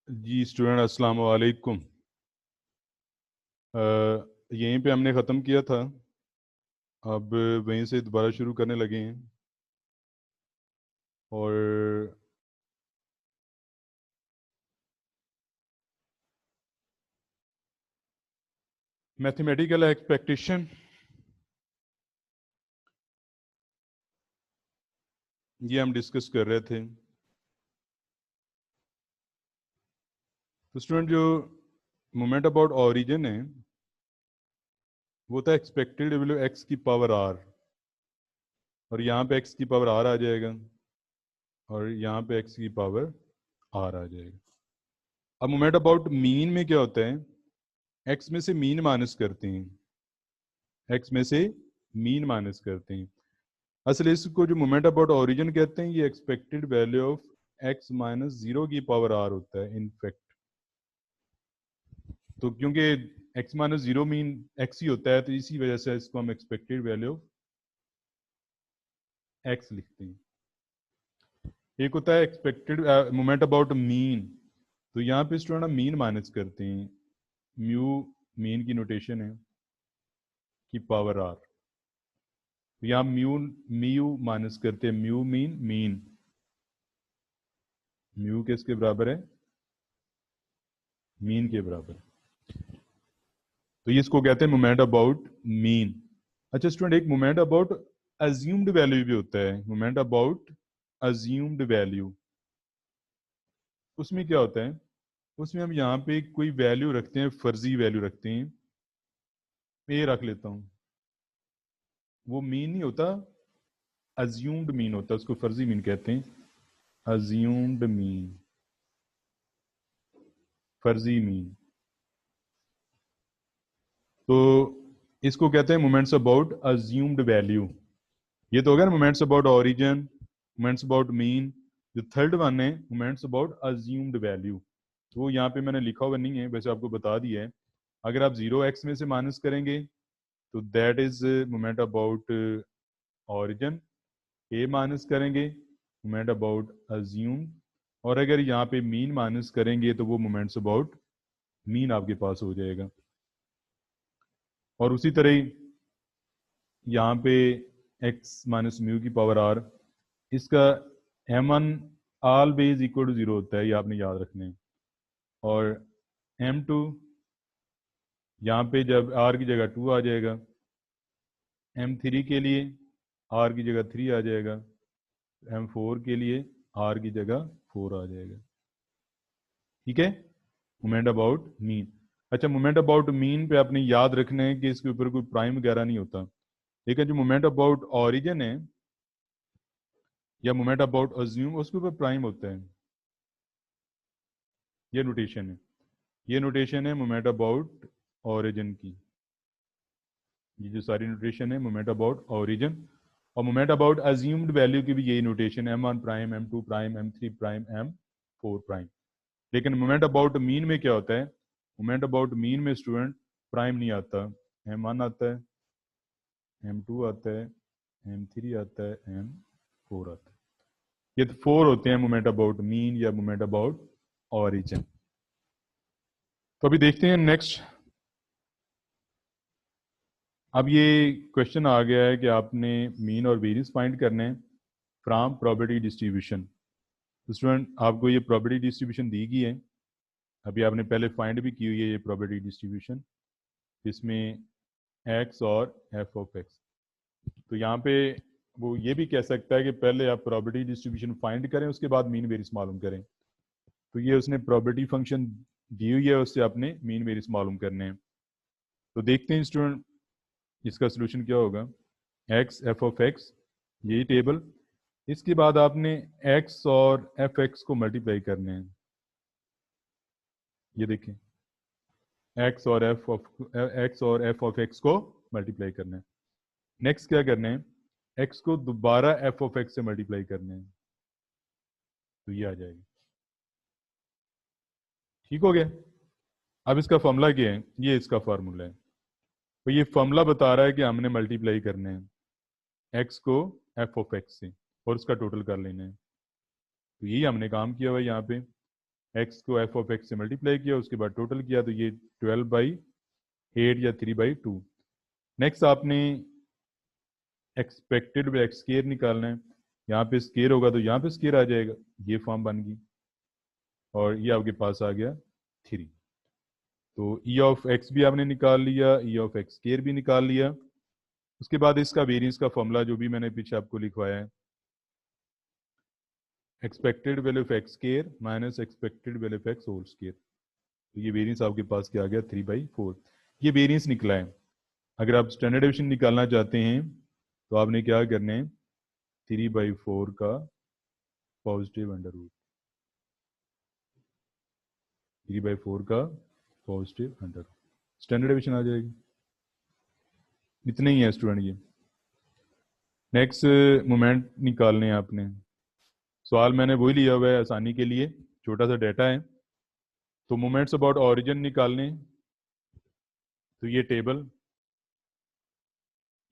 जी student अस्सलाम वालेकुम। यहीं पे हमने ख़त्म किया था, अब वहीं से दोबारा शुरू करने लगे हैं। और मैथमेटिकल एक्सपेक्टेशन ये हम डिस्कस कर रहे थे। तो स्टूडेंट जो मोमेंट अबाउट ओरिजिन है वो था एक्सपेक्टेड वैल्यू एक्स की पावर आर, और यहाँ पे एक्स की पावर आर आ जाएगा और यहाँ पे एक्स की पावर आर आ जाएगा। अब मोमेंट अबाउट मीन में क्या होता है, एक्स में से मीन माइनस करते हैं, एक्स में से मीन माइनस करते हैं। असल इसको जो मोमेंट अबाउट ओरिजिन कहते हैं, ये expected value of X minus zero की पावर आर होता है इनफैक्ट। तो क्योंकि X minus zero mean X ही होता है, तो इसी वजह से इसको हम एक्सपेक्टेड वैल्यू ऑफ एक्स लिखते हैं। एक होता है एक्सपेक्टेड मोमेंट अबाउट मीन, तो यहाँ पे स्टूडेंट हम मीन माइनस करते हैं, म्यू मीन की नोटेशन है कि पावर आर। तो यहाँ म्यू म्यू माइनस करते हैं, म्यू मीन मीन, म्यू किसके बराबर है, मीन के बराबर। तो ये इसको कहते हैं मोमेंट अबाउट मीन। अच्छा स्टूडेंट, एक मोमेंट अबाउट अज्यूम्ड वैल्यू भी होता है, मोमेंट अबाउट अज्यूम्ड वैल्यू। उसमें क्या होता है, उसमें हम यहाँ पे कोई वैल्यू रखते हैं, फर्जी वैल्यू रखते हैं। मैं ये रख लेता हूँ, वो मीन नहीं होता, अज्यूम्ड मीन होता है, उसको फर्जी मीन कहते हैं, अज्यूम्ड मीन, फर्जी मीन। तो इसको कहते हैं मोमेंट्स अबाउट अज्यूम्ड वैल्यू। ये तो हो गया ना moments about origin, moments about mean. जो थर्ड वन है मोमेंट्स अबाउट अज्यूम्ड वैल्यू, तो वो यहाँ पे मैंने लिखा हुआ नहीं है, वैसे आपको बता दिया है। अगर आप जीरो एक्स में से माइनस करेंगे तो that is moment about origin, A minus करेंगे मोमेंट अबाउट अज्यूम, और अगर यहाँ पे मीन माइनस करेंगे तो वो मोमेंट्स अबाउट मीन आपके पास हो जाएगा। और उसी तरह ही यहाँ पे एक्स माइनस म्यू की पावर आर, इसका m1 always equal to zero होता है, ये आपने याद रखना है। और m2 यहाँ पे जब r की जगह 2 आ जाएगा, m3 के लिए r की जगह 3 आ जाएगा, m4 के लिए r की जगह 4 आ जाएगा। ठीक है, मोमेंट अबाउट मीन। अच्छा, मोमेंट अबाउट मीन पे आपने याद रखना है कि इसके ऊपर कोई प्राइम वगैरह नहीं होता, लेकिन जो मोमेंट अबाउट ऑरिजिन है या मोमेंट अबाउट अज्यूम, उसके ऊपर प्राइम होता है। ये नोटेशन है, ये नोटेशन है मोमेंट अबाउट ओरिजिन की। ये जो सारी नोटेशन है मोमेंट अबाउट ओरिजिन। और मोमेंट अबाउट अज्यूम्ड वैल्यू की भी यही notation, m1 prime, m2 prime, m3 prime, m4 prime. लेकिन मोमेंट अबाउट मीन में क्या होता है, मोमेंट अबाउट मीन में स्टूडेंट प्राइम नहीं आता, m1 आता है, m2 आता है, m3 आता है, m4 आता है। ये तो फोर होते हैं मोमेंट अबाउट मीन या मोमेंट अबाउट ऑरिजिन। तो अभी देखते हैं नेक्स्ट। अब ये क्वेश्चन आ गया है कि आपने मीन और वेरियंस फाइंड करने हैं फ्रॉम प्रोबेबिलिटी डिस्ट्रीब्यूशन। तो स्टूडेंट आपको ये प्रोबेबिलिटी डिस्ट्रीब्यूशन दी गई है, अभी आपने पहले फाइंड भी की हुई है ये प्रोबेबिलिटी डिस्ट्रीब्यूशन, इसमें एक्स और एफ ऑफ एक्स। तो यहाँ पे वो ये भी कह सकता है कि पहले आप प्रोबेबिलिटी डिस्ट्रीब्यूशन फाइंड करें, उसके बाद मीन वेरियंस मालूम करें। तो ये उसने प्रोबेबिलिटी फंक्शन दी हुई है, उससे आपने मीन वेरियंस मालूम करने हैं। तो देखते हैं स्टूडेंट इसका सोल्यूशन क्या होगा। एक्स एफ ऑफ एक्स, यही टेबल, इसके बाद आपने एक्स और एफ एक्स को मल्टीप्लाई करने हैं। ये देखें, एक्स और एफ ऑफ एक्स को मल्टीप्लाई करना है। नेक्स्ट क्या करना है, एक्स को दोबारा एफ ऑफ एक्स से मल्टीप्लाई करना है, तो ये आ जाएगा। ठीक हो गया। अब इसका फॉर्मूला क्या है, ये इसका फार्मूला है। तो ये फॉर्मूला बता रहा है कि हमने मल्टीप्लाई करने हैं एक्स को एफ ऑफ एक्स से और उसका टोटल कर लेना है। तो यही हमने काम किया हुआ है यहाँ पे। एक्स को एफ ऑफ एक्स से मल्टीप्लाई किया, उसके बाद टोटल किया, तो ये 12/8 या 3/2। नेक्स्ट आपने एक्सपेक्टेड बाय एक्स स्केयर निकालना है। यहाँ पे स्केयर होगा तो यहाँ पे स्केयर आ जाएगा, ये फॉर्म बन गई, और ये आपके पास आ गया 3। तो ई ऑफ एक्स भी आपने निकाल लिया, ई ऑफ एक्स स्केयर भी निकाल लिया। उसके बाद इसका वेरिएंस का फॉर्मूला जो भी मैंने पीछे आपको लिखवाया है, expected value of x square minus expected value of x whole square. तो ये वेरिएंस आपके पास क्या आ गया, 3/4। ये वेरिएंस निकला है। अगर आप स्टैंडर्ड डेविएशन निकालना चाहते हैं तो आपने क्या करना है, 3/4 का पॉजिटिव अंडर रूट, 3/4 का positive under root, standard deviation आ जाएगी। इतने ही है स्टूडेंट ये। नेक्स्ट मोमेंट निकालने हैं आपने। सवाल मैंने वही लिया हुआ है आसानी के लिए, छोटा सा डाटा है। तो मोमेंट्स अबाउट ऑरिजिन निकालने, तो ये टेबल,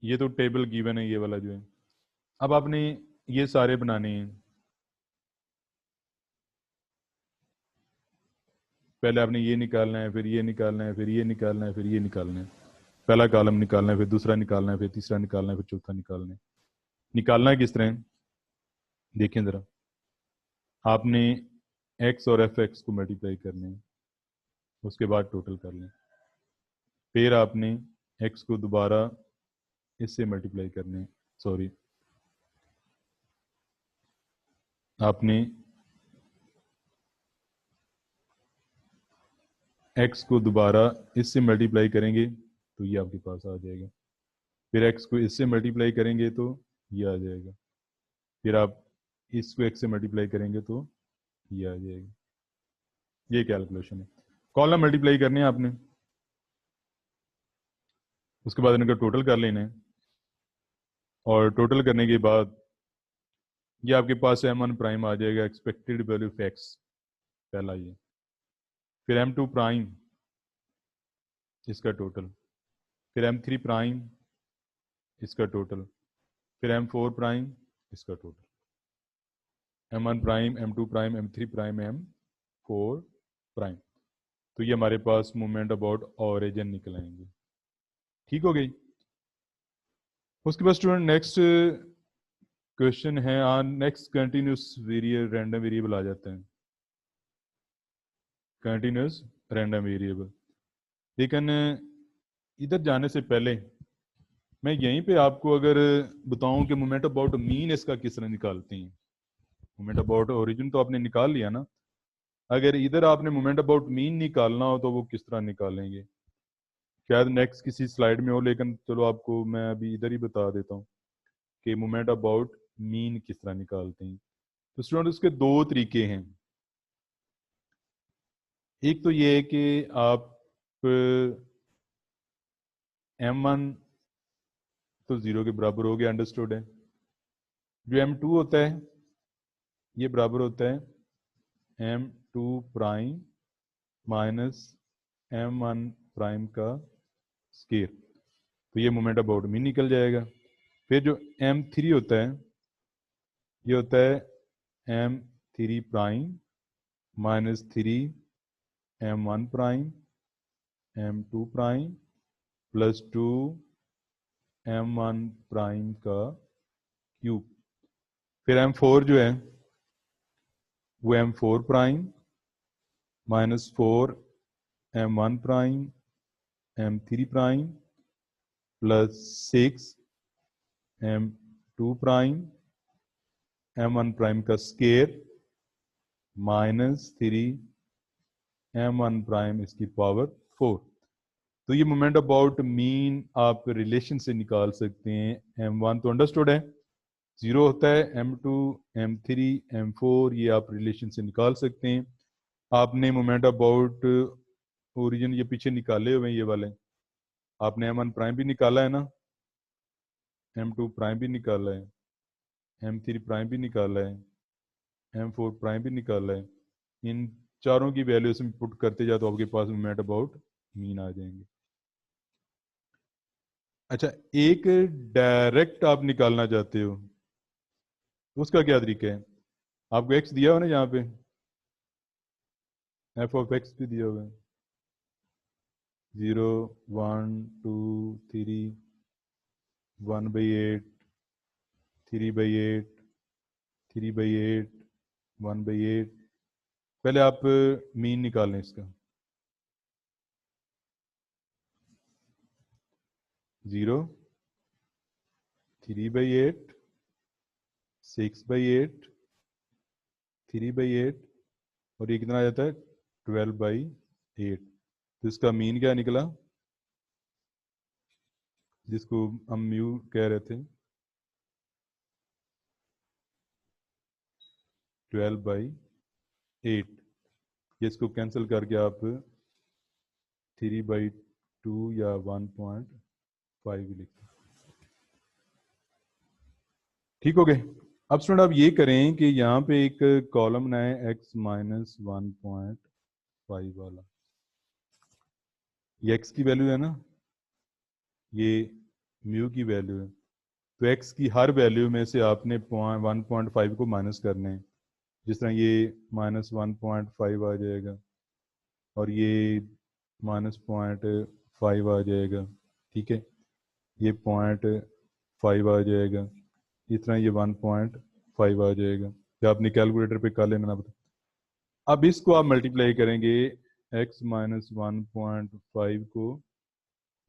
ये तो टेबल गिवन है, ये वाला जो है। अब आपने ये सारे बनाने हैं। पहले आपने ये निकालना है, फिर ये निकालना है, फिर ये निकालना है, फिर ये निकालना है। पहला कॉलम निकालना है, फिर दूसरा निकालना है, फिर तीसरा निकालना है, फिर चौथा निकालना है। निकालना है किस तरह, देखें ज़रा। आपने एक्स और एफ एक्स को मल्टीप्लाई करने हैं, उसके बाद टोटल कर लें। फिर आपने एक्स को दोबारा इससे मल्टीप्लाई करने हैं, सॉरी, आपने एक्स को दोबारा इससे मल्टीप्लाई करेंगे तो ये आपके पास आ जाएगा। फिर एक्स को इससे मल्टीप्लाई करेंगे तो ये आ जाएगा। फिर आप इसको एक्स से मल्टीप्लाई करेंगे तो ये आ जाएगा। ये कैलकुलेशन है। कॉलम मल्टीप्लाई करने हैं आपने, उसके बाद इनका टोटल कर लेना है, और टोटल करने के बाद ये आपके पास m1 प्राइम आ जाएगा, एक्सपेक्टेड वैल्यू ऑफ एक्स, पहला ये। फिर m2 प्राइम, इसका टोटल। फिर m3 प्राइम, इसका टोटल। फिर m4 प्राइम, इसका total. m1 prime, m2 prime, m3 prime, m4 prime. तो ये हमारे पास मोमेंट अबाउट ऑरिजिन निकल आएंगे। ठीक हो गई। उसके बाद स्टूडेंट नेक्स्ट क्वेश्चन है on next continuous variable, random variable आ जाते हैं, कंटिन्यूस रैंडम वेरिएबल। लेकिन इधर जाने से पहले मैं यहीं पे आपको अगर बताऊं कि मोमेंट अबाउट मीन इसका किस तरह निकालते हैं। मोमेंट अबाउट ओरिजिन तो आपने निकाल लिया ना, अगर इधर आपने मोमेंट अबाउट मीन निकालना हो तो वो किस तरह निकालेंगे, शायद नेक्स्ट किसी स्लाइड में हो, लेकिन चलो आपको मैं अभी इधर ही बता देता हूँ कि मोमेंट अबाउट मीन किस तरह निकालते हैं। तो स्टूडेंट उसके दो तरीके हैं। एक तो ये है कि आप m1 तो 0 के बराबर हो गया, अंडरस्टूड है। जो m2 होता है ये बराबर होता है m2 prime minus m1 prime का स्केयर। तो ये मोमेंट अबाउट मीन निकल जाएगा। फिर जो m3 होता है ये होता है m3 prime minus 3 m1 prime m2 prime plus 2 m1 prime का क्यूब। फिर m4 जो है वो m4 prime minus 4 m1 prime m3 prime plus 6 m2 prime m1 prime का स्केयर माइनस 3 m1 प्राइम इसकी पावर 4। तो ये मोमेंट अबाउट मीन आप रिलेशन से निकाल सकते हैं। m1 तो अंडरस्टूड है, 0 होता है, m2 m3 m4 ये आप रिलेशन से निकाल सकते हैं। आपने मोमेंट अबाउट ओरिजिन ये पीछे निकाले हुए हैं, ये वाले आपने m1 प्राइम भी निकाला है ना, m2 प्राइम भी निकाला है, m3 प्राइम भी निकाला है, m4 प्राइम भी निकाला है। इन चारों की वैल्यू इसमें पुट करते जाओ तो आपके पास मोमेंट अबाउट मीन आ जाएंगे। अच्छा, एक डायरेक्ट आप निकालना चाहते हो तो उसका क्या तरीका है। आपको एक्स दिया हो ना यहाँ पे, एफ ऑफ एक्स भी दिया हुआ है 0 1 2 3 1/8 3/8 3/8 1/8। पहले आप मीन निकाल लें इसका 0 3/8 6/8 3/8 और ये कितना आ जाता है 12/8। तो इसका मीन क्या निकला जिसको हम म्यू कह रहे थे 12/8। इसको कैंसिल करके आप 3/2 या 1.5 लिख सकते। ठीक हो गए। अब स्टूडेंट आप ये करें कि यहाँ पे एक कॉलम बनाए x-1.5 वाला। ये x की वैल्यू है ना, ये म्यू की वैल्यू है। तो x की हर वैल्यू में से आपने 1.5 को माइनस करने हैं। जिस तरह ये -1.5 आ जाएगा और ये -0.5 आ जाएगा। ठीक है, ये 0.5 आ जाएगा, इस तरह ये 1.5 आ जाएगा। तो आपने कैलकुलेटर पे कर लेना बता। अब इसको आप मल्टीप्लाई करेंगे x-1.5 को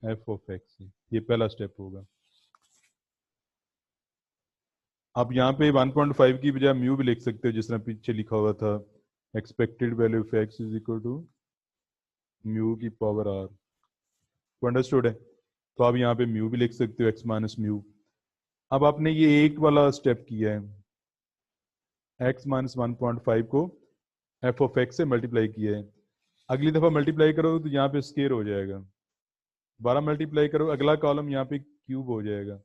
f ऑफ x से। ये पहला स्टेप होगा। आप यहाँ पे 1.5 की बजाय म्यू भी लिख सकते हो, जिस तरह पीछे लिखा हुआ था expected value of x is equal to mu की पावर r। अंडरस्टूड है? तो आप यहाँ पे म्यू भी लिख सकते हो, x माइनस म्यू। अब आपने ये एक वाला स्टेप किया है, x-1.5 को f ऑफ x से मल्टीप्लाई किया है। अगली दफा मल्टीप्लाई करो तो यहाँ पे स्केयर हो जाएगा। 12 मल्टीप्लाई करो, अगला कॉलम यहाँ पे क्यूब हो जाएगा।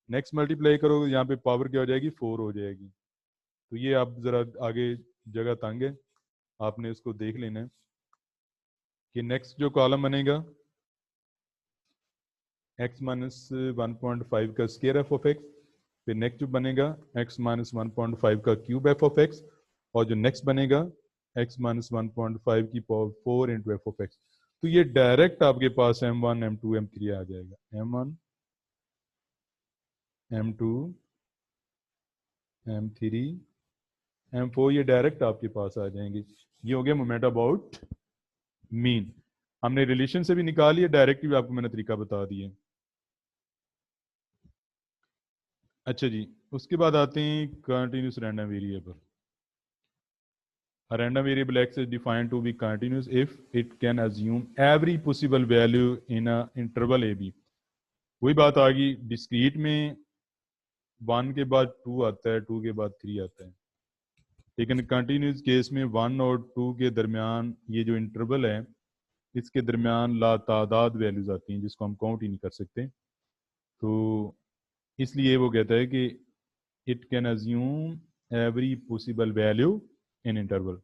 नेक्स्ट मल्टीप्लाई करो, यहाँ पे पावर क्या हो जाएगी 4 हो जाएगी। तो ये आप जरा आगे जगह तंग है, आपने इसको देख लेना है कि नेक्स्ट जो कॉलम बनेगा x-1.5 का स्केयर एफ ऑफ एक्स, फिर नेक्स्ट जो बनेगा x-1.5 का क्यूब एफ ऑफ एक्स, और जो नेक्स्ट बनेगा x-1.5 की power 4 into F of x. तो ये डायरेक्ट आपके पास m1 m2 m3 आ जाएगा। m1 m2 m3 m4 ये डायरेक्ट आपके पास आ जाएंगे। ये हो गया मोमेंट अबाउट मीन। हमने रिलेशन से भी निकाल लिया, डायरेक्ट भी आपको मैंने तरीका बता दिया। अच्छा जी, उसके बाद आते हैं continuous random variable. A random variable x is defined to be continuous if it can assume every possible value in a interval AB। वही बात आ गई, डिस्क्रीट में 1 के बाद 2 आता है, 2 के बाद 3 आता है, लेकिन कंटिन्यूस केस में 1 और 2 के दरमियान ये जो इंटरवल है, इसके दरमियान लातादाद वैल्यूज आती हैं जिसको हम काउंट ही नहीं कर सकते। तो इसलिए वो कहता है कि it can assume every possible value in interval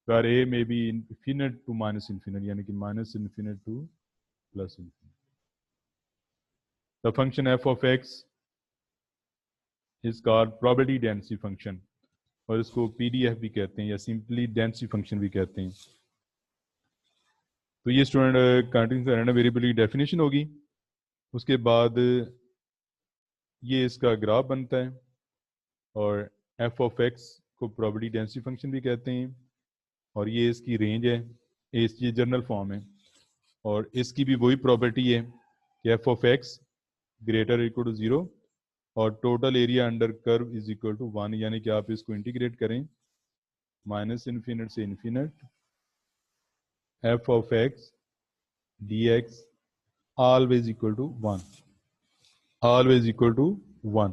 where a may be infinite to minus infinite, यानी कि minus infinite to plus infinite। The function f of x is called probability density function, और इसको PDF भी कहते हैं या simply density function भी कहते हैं। तो ये स्टूडेंट कंटिन्यूस रैंडम वेरिएबल की डेफिनेशन होगी। उसके बाद ये इसका ग्राफ बनता है, और f ऑफ x को प्रोबेबिलिटी डेंसिटी फंक्शन भी कहते हैं, और ये इसकी रेंज है, ये जनरल फॉर्म है, और इसकी भी वही प्रॉपर्टी है कि f of x greater equal to 0 और total area under curve is equal to 1। यानी कि आप इसको इंटीग्रेट करें माइनस इन्फिनिट से infinite f of x d x always equal to 1, always equal to 1।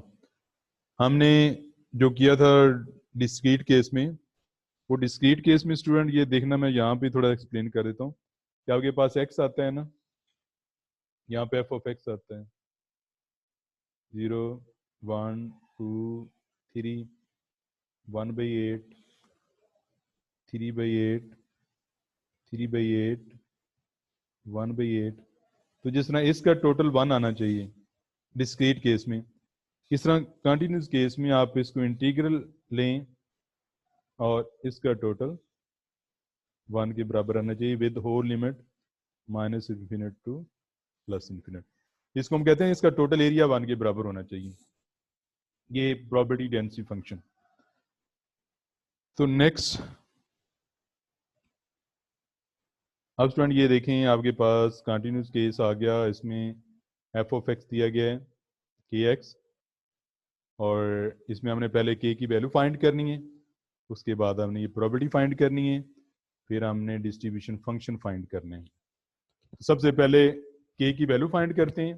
हमने जो किया था डिस्क्रीट केस में, वो डिस्क्रीट केस में स्टूडेंट ये देखना, मैं यहाँ पे थोड़ा एक्सप्लेन कर देता हूँ कि आपके पास x आता है ना, यहाँ पे एफ ऑफ एक्स आता है 0 1 2 3 1/8 3/8 3/8 1/8। तो जिस तरह इसका टोटल 1 आना चाहिए डिस्क्रीट केस में, इस तरह कंटिन्यूस केस में आप इसको इंटीग्रल लें और इसका टोटल 1 के बराबर आना चाहिए with whole limit minus infinite to plus infinite. इसको हम कहते हैं इसका टोटल एरिया 1 के बराबर होना चाहिए। ये प्रॉपर्टी डेंसिटी फंक्शन। तो नेक्स्ट अब स्टूडेंट ये देखें आपके पास कंटिन्यूस केस आ गया, इसमें एफ ऑफ एक्स दिया गया है के एक्स, और इसमें हमने पहले के की वैल्यू फाइंड करनी है, उसके बाद हमने ये प्रॉपर्टी फाइंड करनी है, फिर हमने डिस्ट्रीब्यूशन फंक्शन फाइंड करने हैं। सबसे पहले के की वैल्यू फाइंड करते हैं।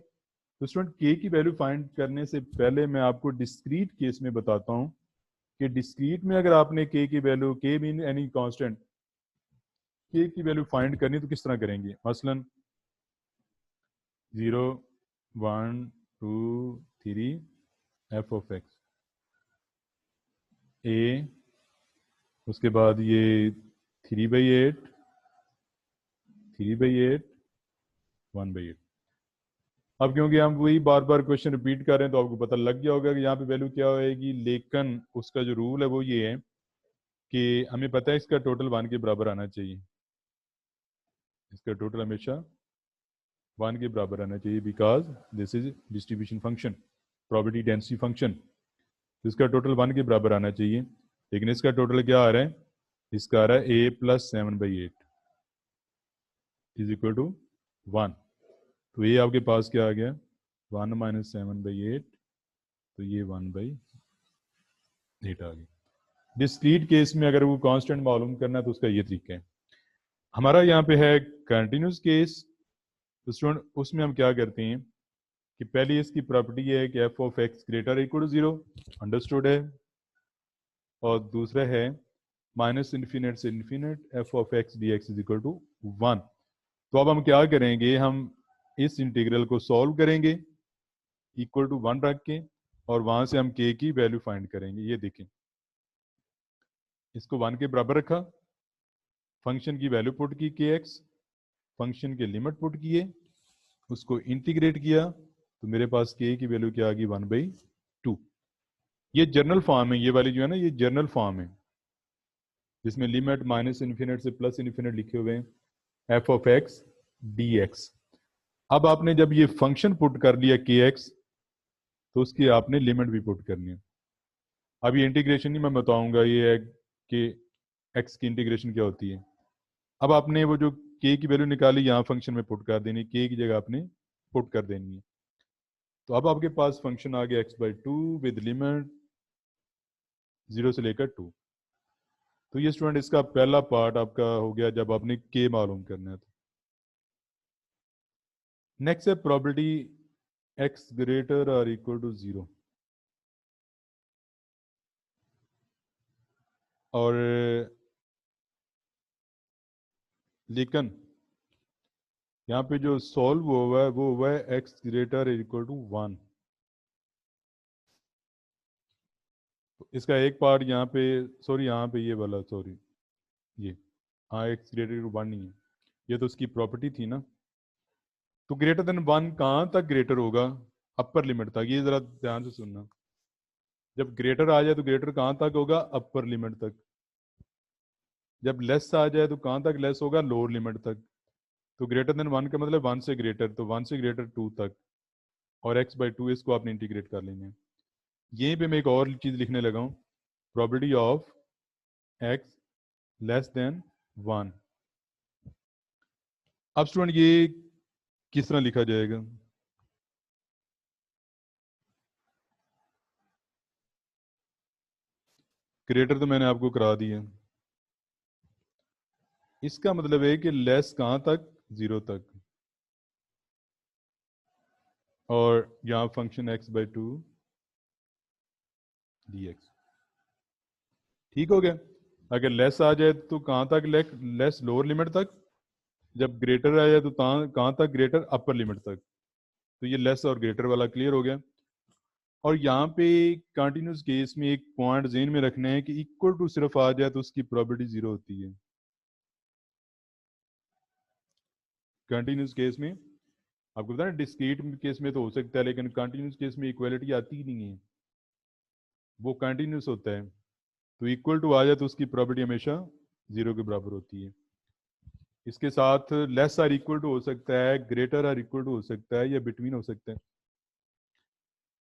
तो स्टूडेंट के की वैल्यू फाइंड करने से पहले मैं आपको डिस्क्रीट केस में बताता हूँ कि डिस्क्रीट में अगर आपने के की वैल्यू, के मीन एनी कांस्टेंट, के की वैल्यू फाइंड करनी तो किस तरह करेंगे। मसलन 0 1 2 3 एफ ऑफ एक्स ए, उसके बाद ये 3/8 3/8 1/8। अब क्योंकि हम वही बार बार क्वेश्चन रिपीट कर रहे हैं तो आपको पता लग गया होगा कि यहाँ पे वैल्यू क्या होएगी, लेकिन उसका जो रूल है वो ये है कि हमें पता है इसका टोटल 1 के बराबर आना चाहिए, इसका टोटल हमेशा 1 के बराबर आना चाहिए, because this is distribution function, property density function. तो इसका टोटल 1 के बराबर आना चाहिए, लेकिन इसका टोटल क्या आ रहा है, इसका आ रहा है a + 7/8 इज इक्वल टू 1। तो ये आपके पास क्या आ गया, 1 - 7/8, तो ये 1/8 आ गया। डिस्क्रीट केस में अगर वो कांस्टेंट मालूम करना है तो उसका ये तरीका है। हमारा यहाँ पे है कंटिन्यूस केस, तो स्टूडेंट उसमें हम क्या करते हैं कि पहली इसकी प्रॉपर्टी है कि f of x greater equal to 0, understood है, और दूसरा है माइनस इन्फिनिट से infinite f of x d x is equal to 1। तो अब हम क्या करेंगे, हम इस इंटीग्रल को सॉल्व करेंगे इक्वल टू 1 रख के, और वहां से हम के की वैल्यू फाइंड करेंगे। ये देखें, इसको 1 के बराबर रखा, फंक्शन की वैल्यू पुट की के एक्स, फंक्शन के लिमिट पुट किए, उसको इंटीग्रेट किया, तो मेरे पास के की वैल्यू क्या आ गई, 1/2। ये जर्नल फॉर्म है, ये वाली जो है ना, ये जर्नल फॉर्म है जिसमें लिमिट माइनस इन्फिनिट से प्लस इन्फिनिट लिखे हुए हैं, F of x d x. अब आपने जब ये फंक्शन पुट कर लिया के एक्स, तो उसकी आपने लिमिट भी पुट करनी है। अब ये इंटीग्रेशन नहीं मैं बताऊंगा, ये है कि एक्स की इंटीग्रेशन क्या होती है। अब आपने वो जो के की वैल्यू निकाली यहाँ फंक्शन में पुट कर देनी, के की जगह आपने पुट कर देनी है। तो अब आपके पास फंक्शन आ गया x/2 विद लिमिट 0 से लेकर 2। तो ये स्टूडेंट इसका पहला पार्ट आपका हो गया जब आपने के मालूम करना है। तो नेक्स्ट है प्रॉपर्टी x ग्रेटर और इक्वल टू 0, और लेकिन यहाँ पे जो सॉल्व हुआ है वो हुआ है x ग्रेटर इक्वल टू 1। इसका एक पार्ट यहाँ पे, सॉरी यहाँ पे ये वाला, सॉरी ये, हाँ x ग्रेटर टू 1 नहीं है, ये तो उसकी प्रॉपर्टी थी ना। तो ग्रेटर देन 1 कहाँ तक ग्रेटर होगा, अपर लिमिट तक। ये जरा ध्यान से सुनना, जब ग्रेटर आ जाए तो ग्रेटर कहाँ तक होगा, अपर लिमिट तक। जब लेस आ जाए तो कहाँ तक लेस होगा, लोअर लिमिट तक। तो ग्रेटर देन 1 का मतलब 1 से ग्रेटर, तो 1 से ग्रेटर 2 तक, और x/2 इसको आपने इंटीग्रेट कर लेंगे। यहीं पे मैं एक और चीज़ लिखने लगा हूँ, property of x less than 1। अब स्टूडेंट ये किस तरह लिखा जाएगा, ग्रेटर तो मैंने आपको करा दिया, इसका मतलब है कि लेस कहाँ तक, 0 तक, और यहाँ फंक्शन x/2 dx। ठीक हो गया। अगर लेस आ जाए तो कहाँ तक लेस, लोअर लिमिट तक। जब ग्रेटर आ जाए तो कहाँ तक, ग्रेटर अपर लिमिट तक। तो ये लेस और ग्रेटर वाला क्लियर हो गया। और यहाँ पे कंटिन्यूस केस में एक पॉइंट जेन में रखना है कि इक्वल टू सिर्फ आ जाए तो उसकी प्रोबेबिलिटी 0 होती है। कंटिन्यूस केस में आपको पता है, डिस्क्रीट केस में तो हो सकता है, लेकिन कंटिन्यूस केस में इक्वलिटी आती ही नहीं है, वो कंटिन्यूस होता है। तो इक्वल टू आ जाए तो उसकी प्रोबेबिलिटी हमेशा 0 के बराबर होती है। इसके साथ लेस आर इक्वल टू हो सकता है, ग्रेटर आर इक्वल टू हो सकता है, या बिटवीन हो सकता है।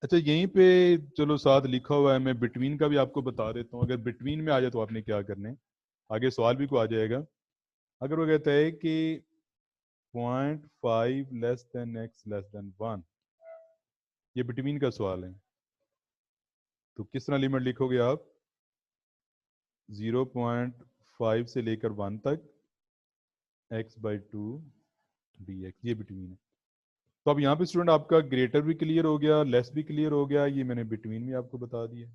अच्छा यहीं पे चलो साथ लिखा हुआ है, मैं बिटवीन का भी आपको बता देता हूँ। अगर बिटवीन में आ जाए तो आपने क्या करना है, आगे सवाल भी को आ जाएगा। अगर वो कहता है कि 0.5 less than x less than 1, ये बिटवीन का सवाल है, तो किस तरह लिमिट लिखोगे आप? 0.5 से लेकर 1 तक x/2 dx, ये बिटवीन है। तो अब यहाँ पे स्टूडेंट आपका ग्रेटर भी क्लियर हो गया, लेस भी क्लियर हो गया, ये मैंने बिटवीन भी आपको बता दिया।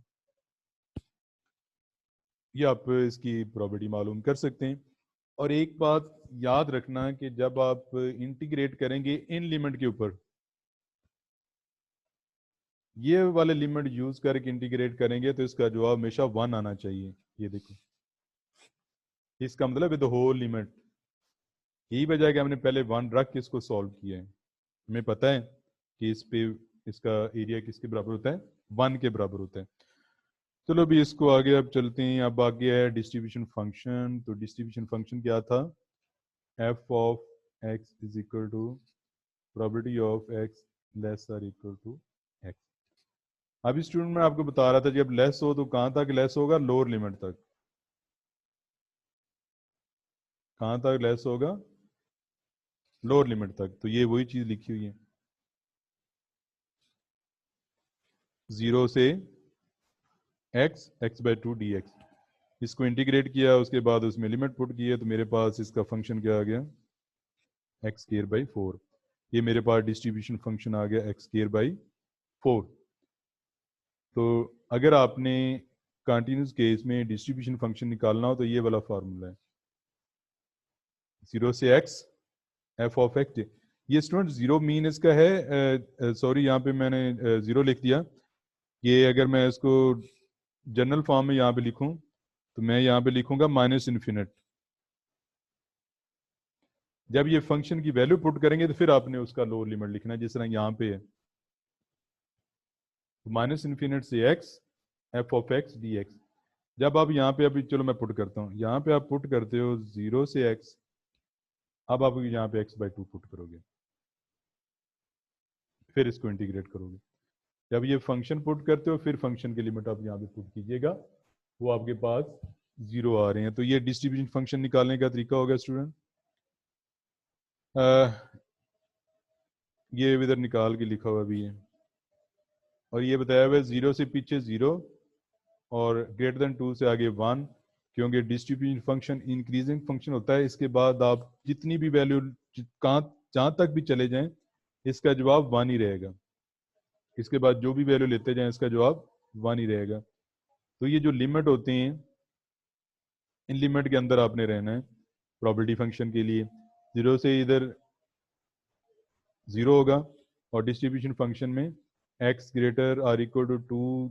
ये आप इसकी प्रॉपर्टी मालूम कर सकते हैं। और एक बात याद रखना कि जब आप इंटीग्रेट करेंगे इन लिमिट के ऊपर, ये वाले लिमिट यूज करके इंटीग्रेट करेंगे तो इसका जवाब हमेशा 1 आना चाहिए। ये देखो, इसका मतलब विद होल लिमिट, यही वजह है कि हमने पहले 1 रख के इसको सॉल्व किया है। हमें पता है कि इस पे इसका एरिया किसके बराबर होता है, 1 के बराबर होता है। चलो अभी इसको आगे अब चलते हैं। अब आगे है डिस्ट्रीब्यूशन फंक्शन। तो डिस्ट्रीब्यूशन फंक्शन क्या था? F of x is equal to property of x less or equal to x. अभी स्टूडेंट मैं आपको बता रहा था जब लेस हो तो कहाँ तक लेस होगा? लोअर लिमिट तक। कहाँ तक लेस होगा? लोअर लिमिट तक। तो ये वही चीज लिखी हुई है, 0 से x/2 dx। इसको इंटीग्रेट किया, उसके बाद उसमें लिमिट पुट किया, तो मेरे पास इसका फंक्शन क्या आ गया? x²/4। ये मेरे पास डिस्ट्रीब्यूशन फंक्शन आ गया x²/4। तो अगर आपने कंटिन्यूस केस में डिस्ट्रीब्यूशन फंक्शन निकालना हो तो ये वाला फार्मूला है, 0 से x एफ ऑफ एक्स। ये स्टूडेंट जीरो मीन इसका है, सॉरी यहाँ पे मैंने जीरो लिख दिया। ये अगर मैं इसको जनरल फॉर्म में यहाँ पे लिखूं तो मैं यहाँ पे लिखूंगा माइनस इन्फिनिट। जब ये फंक्शन की वैल्यू पुट करेंगे तो फिर आपने उसका लोअर लिमिट लिखना है, जिस तरह यहाँ पे है माइनस इन्फिनिट से x F of x d x. जब आप यहाँ पे, अभी चलो मैं पुट करता हूँ, यहाँ पे आप पुट करते हो 0 से एक्स, अब आप यहाँ पे x/2 पुट करोगे, फिर इसको इंटीग्रेट करोगे। जब ये फंक्शन पुट करते हो फिर फंक्शन की लिमिट आप यहाँ पे पुट कीजिएगा, वो आपके पास 0 आ रहे हैं। तो ये डिस्ट्रीब्यूशन फंक्शन निकालने का तरीका होगा स्टूडेंट। ये इधर निकाल के लिखा हुआ भी है, और ये बताया हुआ है 0 से पीछे 0 और ग्रेटर देन 2 से आगे 1, क्योंकि डिस्ट्रीब्यूशन फंक्शन इंक्रीजिंग फंक्शन होता है। इसके बाद आप जितनी भी वैल्यू कहाँ जहाँ तक भी चले जाएं इसका जवाब 1 ही रहेगा। इसके बाद जो भी वैल्यू लेते जाएं इसका जवाब 1 ही रहेगा। तो ये जो लिमिट होते हैं इन लिमिट के अंदर आपने रहना है प्रॉपर्टी फंक्शन के लिए। 0 से इधर 0 होगा, और डिस्ट्रीब्यूशन फंक्शन में x greater or equal to 2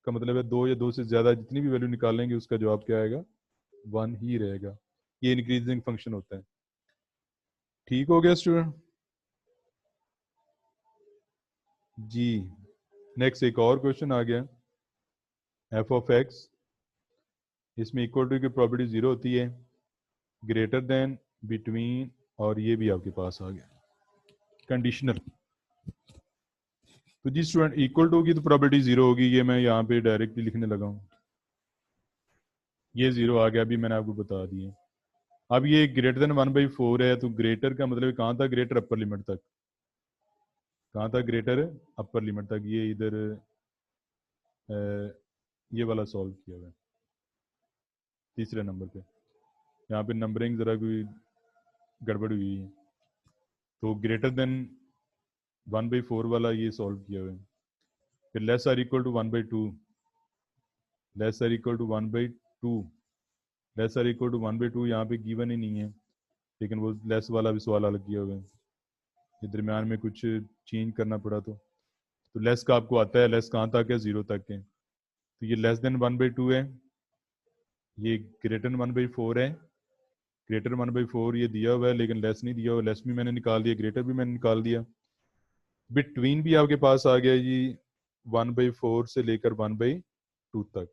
का मतलब है 2 या 2 से ज़्यादा जितनी भी वैल्यू निकालेंगे उसका जवाब क्या आएगा? 1 ही रहेगा। ये इंक्रीजिंग फंक्शन होता है। ठीक हो गया स्टूडेंट जी। नेक्स्ट एक और क्वेश्चन आ गया, एफ ऑफ एक्स, इसमें इक्वल टू की प्रॉपर्टी 0 होती है, ग्रेटर देन, बिटवीन, और ये भी आपके पास आ गया कंडीशनल। तो जी स्टूडेंट इक्वल टू की तो प्रॉपर्टी 0 होगी, ये मैं यहाँ पे डायरेक्टली लिखने लगा हूँ, ये 0 आ गया, अभी मैंने आपको बता दिया। अब ये ग्रेटर देन 1/4 है, तो ग्रेटर का मतलब कहाँ तक? ग्रेटर अपर लिमिट तक। कहाँ तक ग्रेटर? अपर लिमिट तक। ये इधर ये वाला सॉल्व किया हुआ है तीसरे नंबर पे। यहाँ पे नंबरिंग ज़रा कोई गड़बड़ हुई है, तो ग्रेटर देन 1/4 वाला ये सॉल्व किया हुआ है। फिर less or equal to 1/2, less or equal to 1/2, less or equal to 1/2 यहाँ पे गिवन ही नहीं है, लेकिन वो लेस वाला भी सवाल अलग किया हुआ है, ये दरमियान में कुछ चेंज करना पड़ा। तो लेस का आपको आता है, लेस कहाँ तक है? 0 तक है। तो ये लेस देन 1/2 है, ये ग्रेटर 1/4 है। ग्रेटर 1/4 ये दिया हुआ है, लेकिन लेस नहीं दिया हुआ। लेस भी मैंने निकाल दिया, ग्रेटर भी मैंने निकाल दिया, बिटवीन भी आपके पास आ गया जी 1/4 से लेकर 1/2 तक।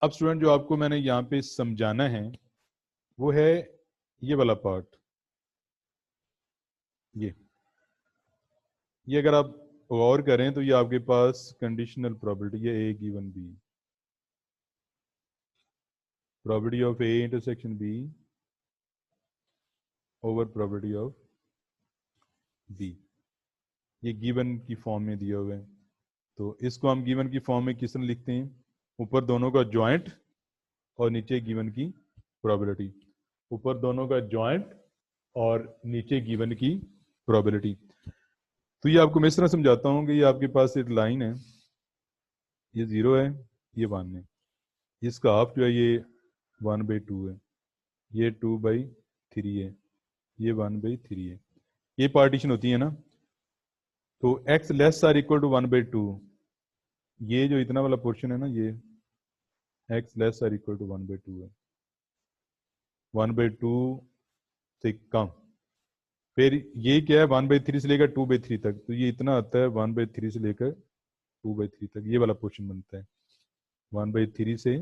अब स्टूडेंट जो आपको मैंने यहाँ पे समझाना है वो है ये वाला पार्ट, ये अगर आप गौर करें तो ये आपके पास कंडीशनल प्रोबेबिलिटी है A given B, probability of A intersection B over probability of B, ये गिवन की फॉर्म में दिया हुआ है। तो इसको हम गिवन की फॉर्म में किस तरह लिखते हैं, ऊपर दोनों का जॉइंट और नीचे गिवन की प्रोबेबिलिटी, ऊपर दोनों का जॉइंट और नीचे गिवन की प्रोबेबिलिटी। तो ये आपको मैं इस तरह समझाता हूँ कि ये आपके पास एक लाइन है, ये 0 है, ये 1 है, इसका हाफ जो है ये 1/2 है, ये 2/3 है, ये 1/3 है, ये पार्टीशन होती है ना। तो x less or equal to 1/2, ये जो इतना वाला पोर्शन है ना, ये x less or equal to 1/2 है, 1/2 से कम। फिर ये क्या है, 1/3 से लेकर 2/3 तक, तो ये इतना आता है 1/3 से लेकर 2/3 तक, ये वाला पोर्शन बनता है 1/3 से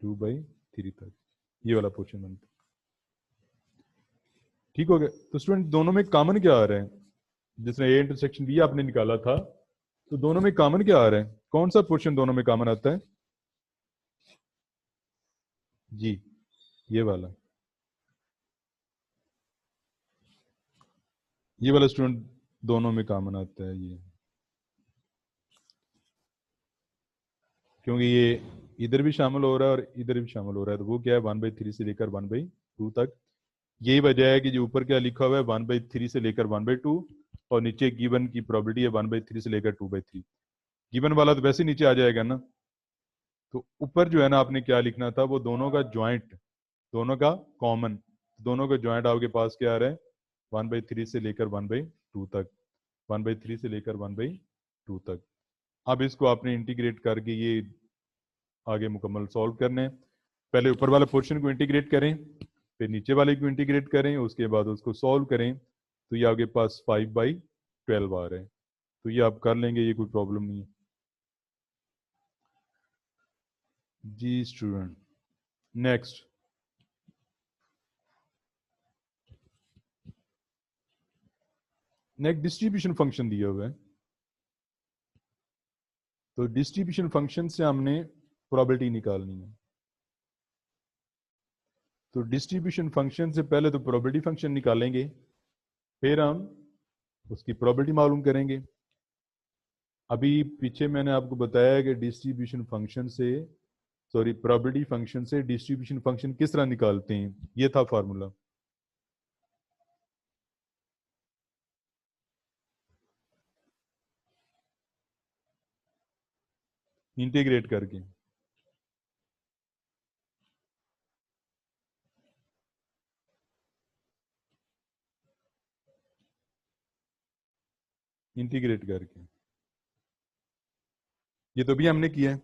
2/3 तक, ये वाला पोर्शन बनता है। ठीक हो गया। तो स्टूडेंट दोनों में कॉमन क्या आ रहा है, जिसने ए इंटरसेक्शन बी आपने निकाला था, तो दोनों में कॉमन क्या आ रहा है, कौन सा पोर्शन दोनों में कॉमन आता है? जी ये वाला, ये वाला स्टूडेंट दोनों में कॉमन आता है ये, क्योंकि ये इधर भी शामिल हो रहा है और इधर भी शामिल हो रहा है। तो वो क्या है, 1/3 से लेकर 1/2 तक। यही वजह है कि जो ऊपर क्या लिखा हुआ है 1/3 से लेकर 1/2, और नीचे गिवन की प्रोबेबिलिटी है 1/3 से लेकर 2/3। गिवन वाला तो वैसे नीचे आ जाएगा ना, तो ऊपर जो है ना आपने क्या लिखना था, वो दोनों का ज्वाइंट, दोनों का कॉमन, दोनों का ज्वाइंट आपके पास क्या आ रहा है, 1/3 से लेकर 1/2 तक, 1/3 से लेकर 1/2 तक। अब इसको आपने इंटीग्रेट करके ये आगे मुकम्मल सॉल्व करने हैं। पहले ऊपर वाले पोर्शन को इंटीग्रेट करें, फिर नीचे वाले को इंटीग्रेट करें, उसके बाद उसको सॉल्व करें, तो ये आपके पास 5/12 आ रहा है। तो ये आप कर लेंगे, ये कोई प्रॉब्लम नहीं है जी student. Next, next distribution function दिया हुआ है। तो डिस्ट्रीब्यूशन फंक्शन से हमने प्रोबेबिलिटी निकालनी है। तो डिस्ट्रीब्यूशन फंक्शन से पहले तो प्रोबेबिलिटी फंक्शन निकालेंगे, फिर हम उसकी प्रोबेबिलिटी मालूम करेंगे। अभी पीछे मैंने आपको बताया कि डिस्ट्रीब्यूशन फंक्शन से, सॉरी प्रोबेबिलिटी फंक्शन से डिस्ट्रीब्यूशन फंक्शन किस तरह निकालते हैं, ये था फार्मूला। इंटीग्रेट करके, इंटीग्रेट करके, ये तो भी हमने किया है।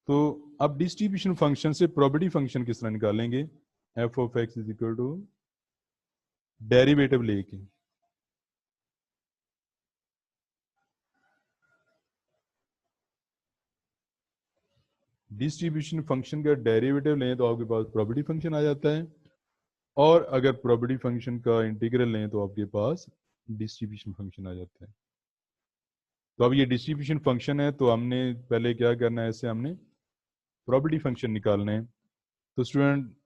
तो अब डिस्ट्रीब्यूशन फंक्शन से प्रोबेबिलिटी फंक्शन किस तरह निकालेंगे, f of x is equal to derivative लेके, डिस्ट्रीब्यूशन फंक्शन का डेरिवेटिव लें तो आपके पास प्रोबेबिलिटी फंक्शन आ जाता है, और अगर प्रोबेबिलिटी फंक्शन का इंटीग्रल लें तो आपके पास डिस्ट्रीब्यूशन फंक्शन आ जाता है। तो अब ये डिस्ट्रीब्यूशन फंक्शन है, तो हमने पहले क्या करना है, इससे हमने प्रोबेबिलिटी फंक्शन निकालना है। तो स्टूडेंट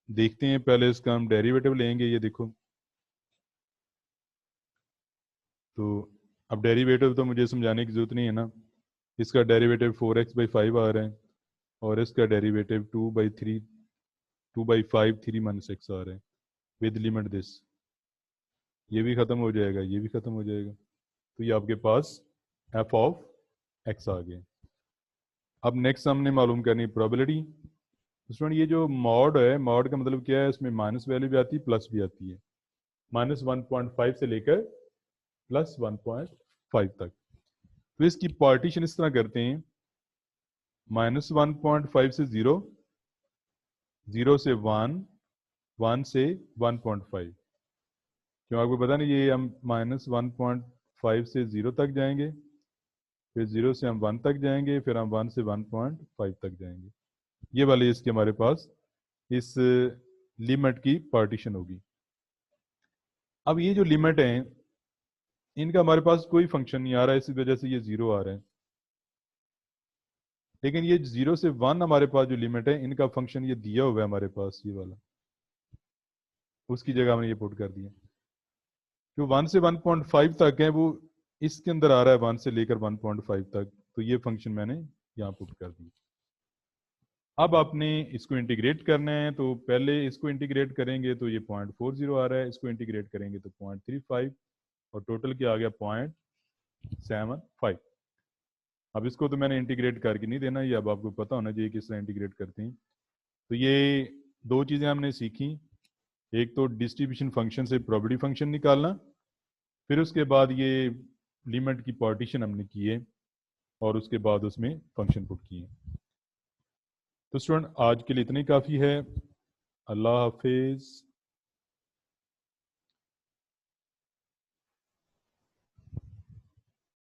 देखते हैं, पहले इसका हम डेरिवेटिव लेंगे, ये देखो। तो अब डेरिवेटिव तो मुझे समझाने की जरूरत नहीं है ना, इसका डेरिवेटिव 4x/5 आ रहा है, और इसका डेरिवेटिव 2/5 3 - x आ रहा है विद लिमिट दिस, ये भी खत्म हो जाएगा, ये भी खत्म हो जाएगा। तो ये आपके पास एफ ऑफ एक्स आ गया। अब नेक्स्ट हमने मालूम करनी प्रोबेबिलिटी। स्टूडेंट ये जो मॉड है, मॉड का मतलब क्या है, इसमें माइनस वैल्यू भी आती है, प्लस भी आती है, -1.5 से लेकर +1.5 तक। तो इसकी पार्टीशन इस तरह करते हैं, -1.5 से 0, 0 से 1, 1 से 1.5। क्यों आपको पता नहीं, ये हम -1.5 से 0 तक जाएंगे, फिर 0 से हम 1 तक जाएंगे, फिर हम 1 से 1.5 तक जाएंगे। ये वाले इसके हमारे पास इस लिमिट की पार्टीशन होगी। अब ये जो लिमिट है इनका हमारे पास कोई फंक्शन नहीं आ रहा है, इसी वजह से ये 0 आ रहा है। लेकिन ये 0 से 1 हमारे पास जो लिमिट है इनका फंक्शन ये दिया हुआ है हमारे पास, ये वाला, उसकी जगह हमने ये पुट कर दिया। जो 1 से 1.5 तक है वो इसके अंदर आ रहा है, 1 से लेकर 1.5 तक, तो ये फंक्शन मैंने यहाँ पुट कर दिया। अब आपने इसको इंटीग्रेट करना है, तो पहले इसको इंटीग्रेट करेंगे तो ये 0.40 आ रहा है, इसको इंटीग्रेट करेंगे तो 0.35 और टोटल क्या आ गया 0.75। अब इसको तो मैंने इंटीग्रेट करके नहीं देना, ये अब आपको पता होना चाहिए किस तरह इंटीग्रेट करते हैं। तो ये दो चीज़ें हमने सीखी, एक तो डिस्ट्रीब्यूशन फंक्शन से प्रॉपर्टी फंक्शन निकालना, फिर उसके बाद ये लिमिट की पार्टीशन हमने की है और उसके बाद उसमें फंक्शन पुट किए। तो स्टूडेंट आज के लिए इतनी काफ़ी है। अल्लाह हाफिज़।